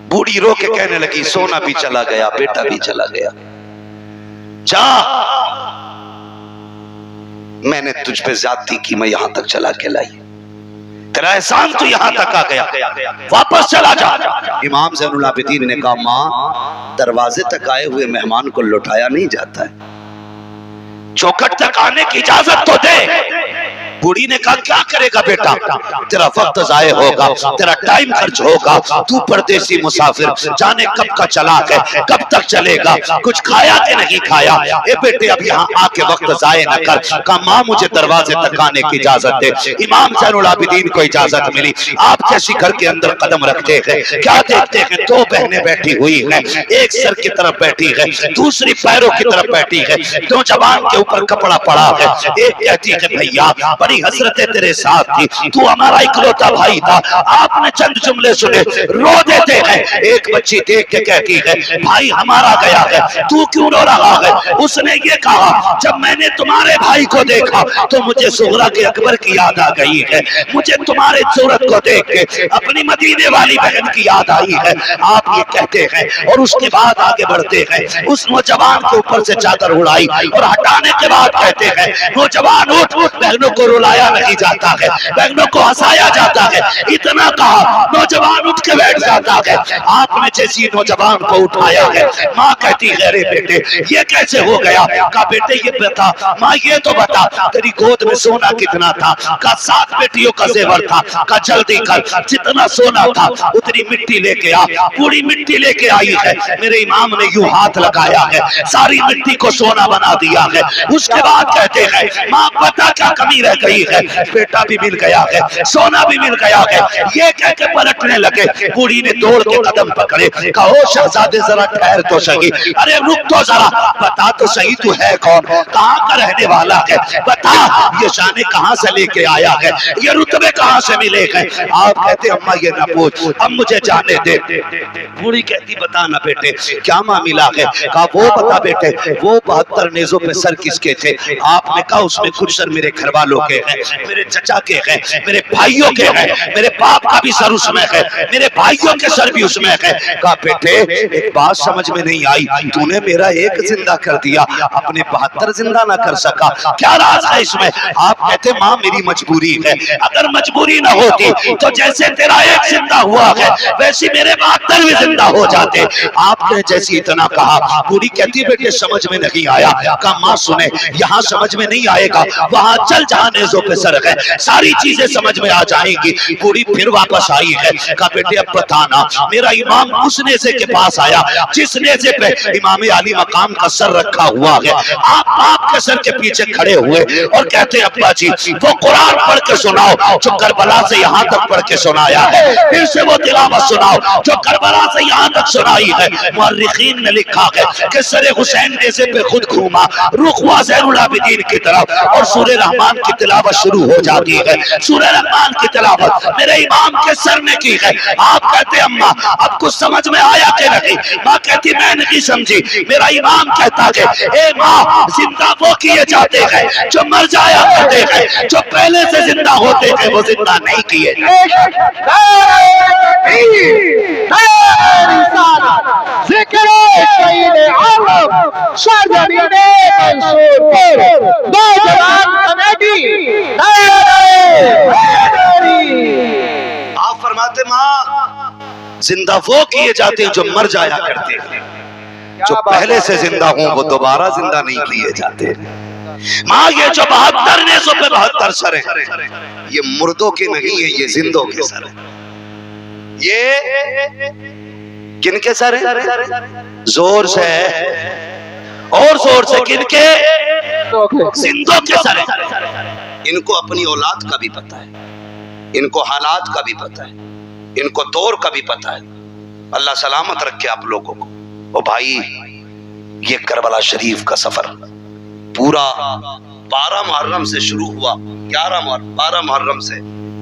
बूढ़ी रो के कहने लगी, सोना भी चला गया, बेटा भी चला गया। जा, मैंने तुझ पे ज्यादती की, मैं यहां तक चला के लाई, तेरा एहसान तो यहां तक आ गया, वापस चला जा। इमाम ज़ैनुल आबिदीन ने कहा, मां, दरवाजे तक आए हुए मेहमान को लौटाया नहीं जाता है, चौखट तक आने की इजाजत तो दे। बूढ़ी ने कहा, क्या करेगा बेटा, तेरा वक्त जाये होगा, तेरा टाइम खर्च होगा, तू परदेसी मुसाफिर, जाने कब का चला है, कब तक चलेगा, कुछ खाया कि नहीं खाया। ए बेटे, अब यहाँ आके वक्त जाये न कर। कहा, माँ, मुझे दरवाजे तक आने की इजाजत दे। इमाम ज़ैनुल आबिदीन को इजाजत मिली। आप जैसी घर के अंदर कदम रखते हैं, क्या देखते हैं, दो बहनें बैठी हुई है, एक सर की तरफ बैठी है, दूसरी पैरों की तरफ बैठी है, दो जवान के ऊपर कपड़ा पड़ा है। एक कहती है, भैया बड़ी हसरतें तेरे साथ थी, तू हमारा इकलौता भाई था। आपने चंद जुमले सुने, रो देते हैं। एक बच्ची देख के कहती है, भाई हमारा गया है, तू क्यों रो रहा है? उसने ये कहा, जब मैंने तुम्हारे भाई को देखा तो मुझे सुगरा के अकबर की याद आ गई है, मुझे तुम्हारे सूरत को देख के अपनी मदीने वाली बहन की याद आई है। आप ये कहते हैं और उसके बाद आगे बढ़ते हैं। उस नौजवान के ऊपर से चादर उड़ाई और हटाने के बाद कहते हैं, नौजवान उठ, बहनों को रुलाया नहीं जाता है, बहनों को हंसाया जाता है। इतना कहा, नौजवान उठ के बैठ जाता है। आपने जैसी नौजवान को उठाया है, माँ कहती है, अरे बेटे ये कैसे हो गया? कहा, बेटे ये बता, माँ ये तो बता, तेरी गोद में सोना कितना था? कहा, 7 बेटियों का जेवर था। कहा, जल्दी कर, जितना सोना था उतनी मिट्टी लेके आ। पूरी मिट्टी लेके आई है। मेरे इमाम ने यूं हाथ लगाया है, सारी मिट्टी को सोना बना दिया है। उसके बाद कहते हैं, माँ पता क्या कमी रह गई है? बेटा भी मिल गया है, सोना भी मिल गया है। ये कह के पलटने लगे। बूढ़ी ने दौड़ के कदम पकड़े। कहो शहजादे जरा ठहर तो सही, अरे रुक तो जरा, बता तो सही तू है कौन, कहाँ का रहने वाला है, बता ये शाने कहाँ से लेके आया है, ये रुतबे कहाँ से मिले हैं? आप कहते, अम्मा ये ना पूछ, अब मुझे जाने दे। बूढ़ी कहती, बता ना बेटे क्या मामला है? कहा, वो बता बेटे, वो 72 नेज़ों पे सर किसके थे? आपने कहा, उसमें कुछ सर मेरे घर वालों के हैं, मेरे चचा के हैं, मेरे भाइयों के हैं, मेरे बाप का भी सर उसमें है, मेरे भाइयों के सर भी उसमें है। कहा, बेटे एक बात समझ में नहीं आई, तूने मेरा एक जिंदा कर दिया, अपने 72 जिंदा ना कर सका, क्या राज है इसमें? आप कहते, माँ मेरी मजबूरी है, अगर मजबूरी ना होती तो जैसे तेरा एक जिंदा हुआ है वैसे मेरे 72 भी जिंदा हो जाते। आपने जैसी इतना कहा। बूढ़ी कहती, बेटे समझ में नहीं आया। कहा, माँ सुने, यहाँ समझ में नहीं आएगा, वहां चल जहाँ नेजों पे सर है, सारी चीजें समझ में आ जाएंगी। पूरी फिर वापस आई है, कहा बेटे अब बताना, मेरा इमाम उस नेज़े के पास आया जिस नेज़े पे इमाम अली मकाम का सर रखा हुआ है। आप आपके सर के पीछे खड़े हुए और कहते अब्बा जी वो कुरान पढ़ के सुनाओ जो करबला से यहाँ तक पढ़ के सुनाया है, फिर से वो तिलावत सुनाओ जो करबला से यहाँ तक सुनाई है। मुअर्रिखीन ने लिखा है कि सर हुसैन नेज़े पे खुद घूमा, रुख हुआ ज़ैनुल आबिदीन की तरफ और सूरह रहमान की तिलावत शुरू हो जाती है। सूरह रहमान की तिलावत मेरे इमाम के सर ने की है। आप कहते अम्मा अब कुछ समझ में आया कि नहीं? माँ कहती मैं नहीं समझी। मेरा इमाम कहता है ए माँ जिंदा वो किए जाते हैं जो मर जाया करते हैं, जो पहले से जिंदा होते हैं वो जिंदा नहीं किए आप फरमाते माँ जिंदा वो किए जाते हैं जो मर जाया करते हैं, जो पहले से जिंदा हों वो दोबारा जिंदा नहीं किए जाते। माँ ये जो 72 नेज़ों पे 72 सर हैं, ये मुर्दों के नहीं है, ये जिंदों के सर हैं। ये किनके सर हैं? जोर से और जोर से किनके? जिंदों के सर हैं। इनको अपनी औलाद का भी पता है, इनको हालात का भी पता है, इनको दौर का भी पता है। अल्लाह सलामत रखे आप लोगों को। ओ भाई ये करबला शरीफ का सफर पूरा 12 मुहर्रम से शुरू हुआ, 12 मुहर्रम से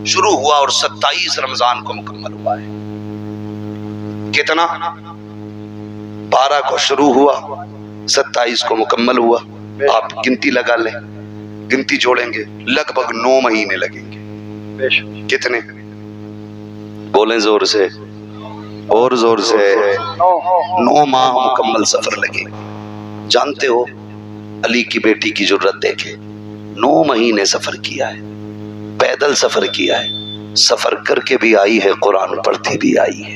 शुरू हुआ और 27 रमजान को मुकम्मल हुआ है। कितना? 12 को शुरू हुआ, 27 को मुकम्मल हुआ। आप गिनती लगा लें, गिनती जोड़ेंगे लगभग 9 महीने लगेंगे। कितने? बोलें जोर से और जोर से। 9 माह मुकम्मल सफर लगे। जानते हो अली की बेटी की जुर्रत देखे, 9 महीने सफर किया है, पैदल सफर किया है, सफर करके भी आई है, कुरान पढ़ती भी आई है।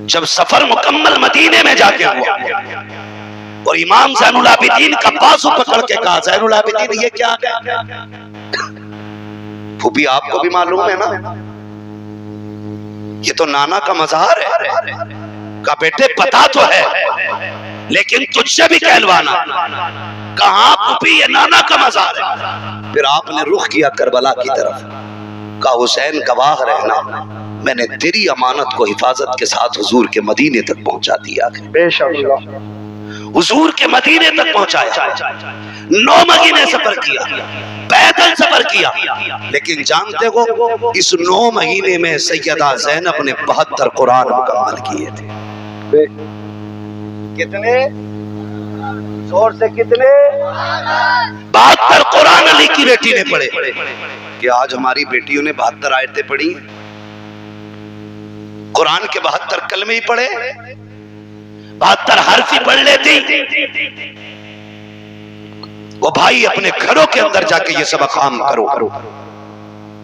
जब सफर मुकम्मल मदीने में जाके हुआ और इमाम ज़ैनुल आबिदीन का बाजू पकड़ के कहा ज़ैनुल आबिदीन ये क्या है? फूफी आपको भी मालूम है ना, ये तो नाना का मज़ार है। का बेटे पता तो है लेकिन तुझसे भी कहलवाना। कहा फूफी ये नाना का मज़ार है। फिर आपने रुख किया करबला की तरफ, का हुसैन गवाह रहना, मैंने तेरी अमानत को हिफाजत के साथ हुजूर के मदीने तक पहुंचा दिया। हुजूर के मदीने तक पहुंचाया। 9 महीने सफर किया, पैदल सफर किया, लेकिन जानते हो इस 9 महीने में सैयदा ज़ैनब ने 72 कुरान मुकम्मल किए थे। कितने? जोर से कितने? 72 कुरान अली की बेटी ने पढ़े। कि आज हमारी बेटियों ने 72 आयतें पढ़ी, कुरान के 72 कलमे ही पढ़े, 72 हर्फ ही पढ़ लेती। वो भाई अपने घरों के अंदर जाके ये सब काम करो।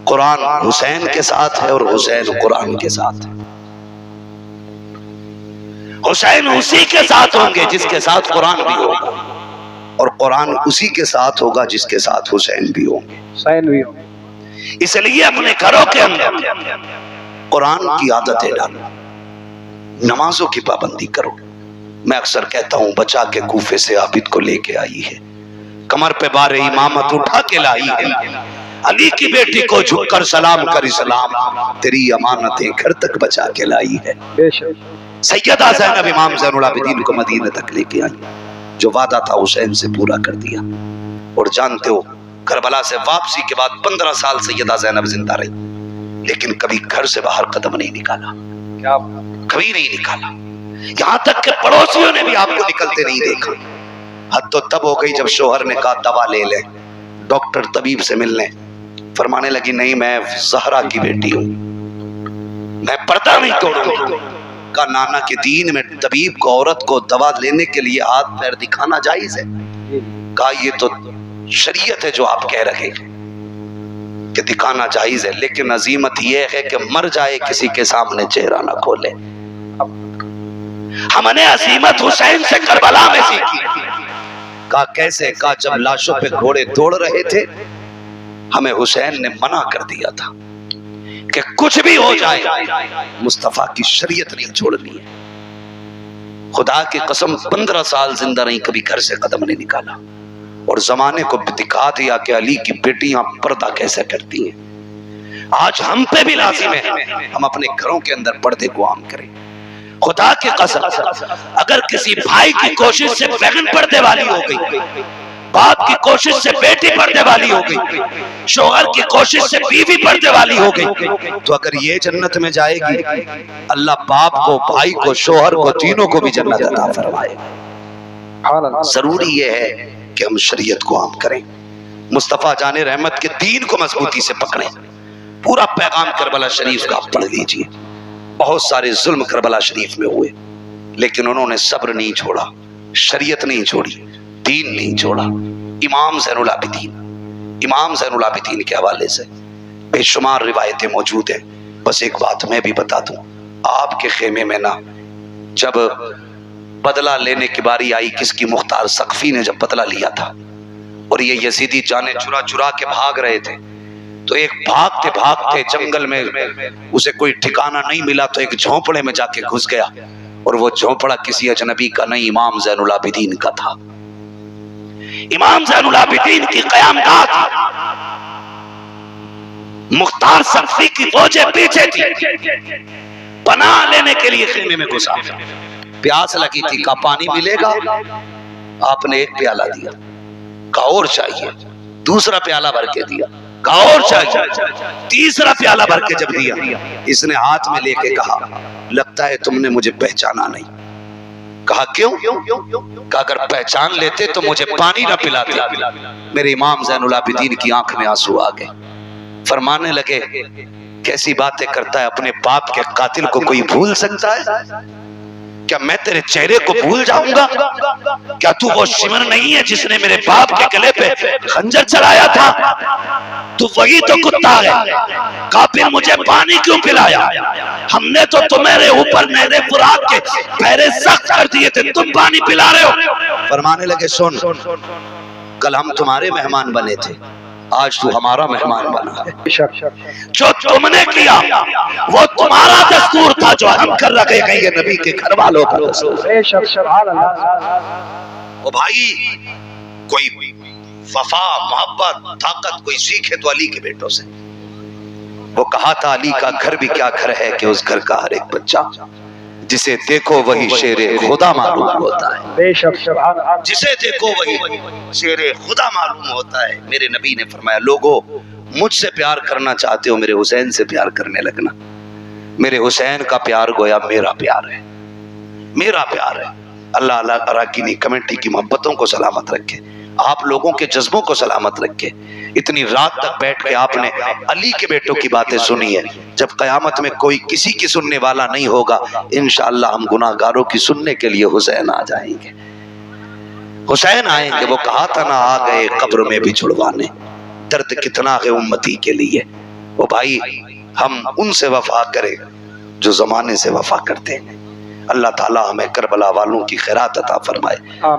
कुरान हुसैन के साथ है और हुसैन कुरान के साथ है। हुसैन उसी के साथ होंगे जिसके साथ कुरान भी होगा, और कुरान उसी के साथ होगा जिसके साथ हुसैन भी होंगे। इसलिए अपने घरों के अंदर कुरान की आदतें डालो, नमाजों की पाबंदी करो। मैं अक्सर कहता हूं बचा के कूफे से आबिद को लेके आई है, कमर पे बारे इमामत उठा के लाई है, अली की बेटी को झुककर सलाम कर इस्लाम, तेरी अमानतें घर तक बचा के लाई है। सैयदा ज़ैनब इमाम ज़ैनुल आबिदीन को मदीने तक लेके आई, जो वादा था हुसैन से पूरा कर दिया। और जानते हो करबला से वापसी के बाद 15 साल सैयदा ज़ैनब जिंदा रही, लेकिन कभी घर से बाहर कदम नहीं निकाला। क्या? कभी नहीं निकाला। यहाँ तक के पड़ोसियों ने भी आपको निकलते नहीं देखा। हद तो तब हो गई जब शोहर ने कहा दवा ले ले, डॉक्टर तबीब से मिलने, फरमाने लगी नहीं मैं ज़हरा की बेटी हूँ, मैं पर्दा नहीं तोड़ूंगी। का नाना के दीन में तबीब को औरत को दवा लेने के लिए हाथ पैर दिखाना जायज है? कहा ये तो शरीयत है जो आप कह रहे हैं कि दिखाना जायज है, लेकिन अजीमत यह है कि मर जाए किसी के सामने चेहरा ना खोले। हमने अजीमत हुसैन से करबला में सीखी। कहा कैसे? कहा जब लाशों पे घोड़े दौड़ रहे थे हमें हुसैन ने मना कर दिया था कि कुछ भी हो जाए मुस्तफा की शरीयत नहीं छोड़नी है। खुदा की कसम 15 साल जिंदा नहीं, कभी घर से कदम नहीं निकाला, और जमाने को दिखा दिया कि अली की बेटियां पर्दा कैसे करती हैं। आज हम पे भी लाजिम है हम अपने घरों के अंदर पर्दे को आम करें। खुदा की कसम अगर किसी भाई की कोशिश से बहन पर्दे वाली हो गई, बाप की कोशिश से बेटी पर्दे वाली हो गई, शोहर की कोशिश से बीवी पर्दे वाली हो गई, तो अगर ये जन्नत में जाएगी, अल्लाह बाप को, भाई को, शोहर को, तीनों को भी जन्नत अता फरमाएगा। जरूरी ये है कि हम शरीयत को आम करें, मुस्तफा जाने रहमत के दीन को मजबूती से पकड़ें। पूरा पैगाम करबला शरीफ का आप पढ़ लीजिए। बहुत सारे जुल्म करबला शरीफ में हुए, लेकिन उन्होंने सब्र नहीं छोड़ा, शरीयत नहीं छोड़ी, दीन नहीं छोड़ा। इमाम ज़ैनुल आबिदीन के हवाले से बेशुमार रिवायतें मौजूद हैं। बस एक बात मैं भी बता दूं, आपके खेमे में ना जब बदला लेने की बारी आई, किसकी, मुख्तार सक़फ़ी ने जब बदला लिया था और ये यजीदी जाने चुरा चुरा के भाग रहे थे, तो एक भागते भागते जंगल में उसे कोई ठिकाना नहीं मिला, तो एक झोंपड़े में जाके घुस गया, और वो झोंपड़ा किसी अजनबी का नहीं, इमाम ज़ैनुल आबिदीन का था। इमाम ज़ैनुल आबिदीन की क़यामगाह थी, मुख्तार सक़फ़ी की फौजें पीछे थी, पनाह लेने के लिए खेमे में घुसा। प्यास लगी थी, कहा पानी मिलेगा? आपने एक प्याला दिया, कहा और चाहिए। दूसरा प्याला भर के दिया, कहा और चाहिए। तीसरा प्याला भर के जब दिया, इसने हाथ में लेके कहा, लगता है तुमने मुझे पहचाना नहीं। कहा क्यों? कहा अगर पहचान लेते तो मुझे पानी ना पिलाते। मेरे इमाम ज़ैनुल आबिदीन की आंख में आंसू आ गए। फरमाने लगे, कैसी बातें करता है, अपने बाप के कातिल को कोई भूल सकता है? क्या मैं तेरे चेहरे को भूल जाऊंगा? क्या तू वो शिमर नहीं है जिसने मेरे बाप के गले पे खंजर चलाया था? तू वही तो कुत्ता है। कहा फिर मुझे पानी क्यों पिलाया? हमने तो तुम्हारे ऊपर नहरे फुरात के पहरे सख्त कर दिए थे, तुम पानी पिला रहे हो। फरमाने लगे, सुन, कल हम तुम्हारे मेहमान बने थे, आज तू हमारा मेहमान बना है। जो तुमने किया वो तुम्हारा दस्तूर था, जो हम कर रखे कहेंगे नबी के घर वालों का दस्तूर। ओ भाई, कोई वफा, मोहब्बत, ताकत कोई सीखे तो अली के बेटों से। वो कहा था, अली का घर भी क्या घर है कि उस घर का हर एक बच्चा जिसे देखो वही शेरे खुदा मालूम होता है। बेशक जिसे देखो वही शेरे खुदा मालूम होता है। मेरे नबी ने फरमाया, लोगों मुझसे प्यार करना चाहते हो, मेरे हुसैन से प्यार करने लगना। मेरे हुसैन का प्यार गोया मेरा प्यार है, मेरा प्यार है। अल्लाह अराकीनी कमेटी की मोहब्बतों को सलामत रखे, आप लोगों के जज्बों को सलामत रखे। इतनी रात तक बैठ के आपने अली के बेटों की बातें सुनी है। जब कयामत में कोई किसी की सुनने वाला नहीं होगा, इंशाअल्लाह हम गुनाहगारों की सुनने के लिए हुसैन आ जाएंगे, हुसैन आएंगे। वो कहा था ना, आ गए कब्र में भी छुड़वाने, दर्द कितना है उम्मती के लिए। वो भाई, हम उनसे वफा करें जो जमाने से वफा करते हैं। अल्लाह ताला हमें करबला वालों की खैरात अता फरमाए,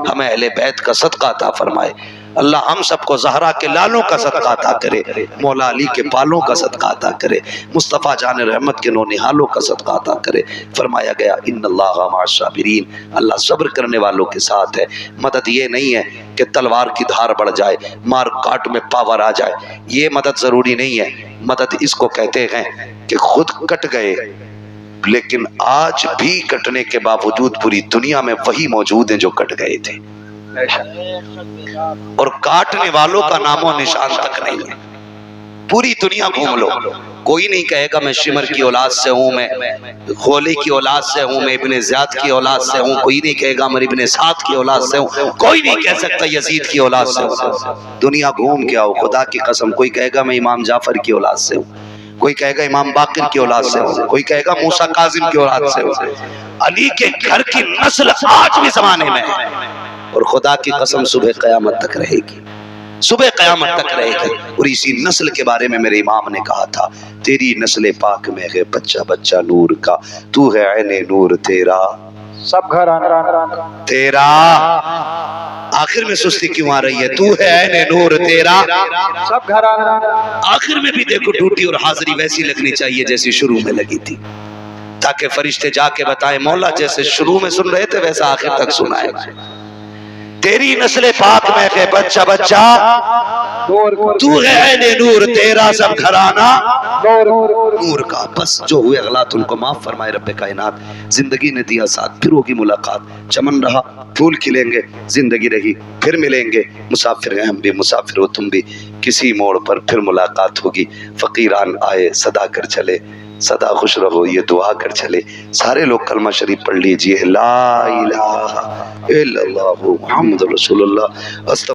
हमें अहले बैत का सदका अता फरमाए। अल्लाह हम सबको ज़हरा के लालों का सदका अता करे, मौला अली के पालों का सदका अता करे, मुस्तफ़ा जान रहमत के नौनिहालों का सदका अता करे। फरमाया गया, इन्नल्लाह मअस-साबिरीन, अल्लाह सब्र करने वालों के साथ है। मदद ये नहीं है कि तलवार की धार बढ़ जाए, मार काट में पावर आ जाए, ये मदद ज़रूरी नहीं है। मदद इसको कहते हैं कि खुद कट गए, लेकिन आज भी कटने के बावजूद पूरी दुनिया में वही मौजूद हैं जो कट गए थे, और काटने वालों का नामो निशान तक नहीं है। पूरी दुनिया घूम लो, कोई नहीं कहेगा मैं शिमर की औलाद से हूँ, मैं खोली की औलाद से हूँ, मैं इब्ने ज़ियाद की औलाद से हूँ। कोई नहीं कहेगा मैं इब्ने साद की औलाद से हूँ। कोई नहीं कह सकता यजीद की औलाद से हूँ। दुनिया घूम के आओ, खुदा की कसम। कोई कहेगा मैं इमाम जाफर की औलाद से हूँ, कोई कहेगा इमाम बाकिर की औलाद से हूँ, कोई कहेगा मूसा काजिम की औलाद से हूँ। अली के घर की नस्ल आज भी जमाने में है, और खुदा की कसम सुबह क़यामत तक रहेगी, सुबह क़यामत तक रहेगी। और इसी नस्ल के बारे में मेरे इमाम ने कहा था, तेरी नस्ल पाक में है बच्चा बच्चा नूर का, तू है ऐने नूर तेरा, सब घराना तेरा। आखिर में सुस्ती क्यों आ रही है? तू है ऐने नूर तेरा। सब घराना आखिर में भी देखो ड्यूटी और हाजिरी वैसी लगनी चाहिए जैसी शुरू में लगी थी, ताकि फरिश्ते जाके बताएं मौला जैसे शुरू में सुन रहे थे वैसा आखिर तक सुनाए। तेरी नस्ल पाक में है बच्चा बच्चा, तू है ऐने नूर तेरा सब घराना नूर का। बस जो हुए गलत उनको माफ फरमाए रब्बे कायनात। जिंदगी ने दिया साथ, फिर होगी मुलाकात। चमन रहा फूल खिलेंगे, जिंदगी रही फिर मिलेंगे। मुसाफिर हैं हम भी, मुसाफिर हो तुम भी, किसी मोड़ पर फिर मुलाकात होगी। फकीरान आए सदा कर चले, सदा खुश रहो ये दुआ कर चले। सारे लोग कलमा शरीफ पढ़ लीजिए, ला इलाहा इल्लल्लाहु मुहम्मदुर रसूलुल्लाह।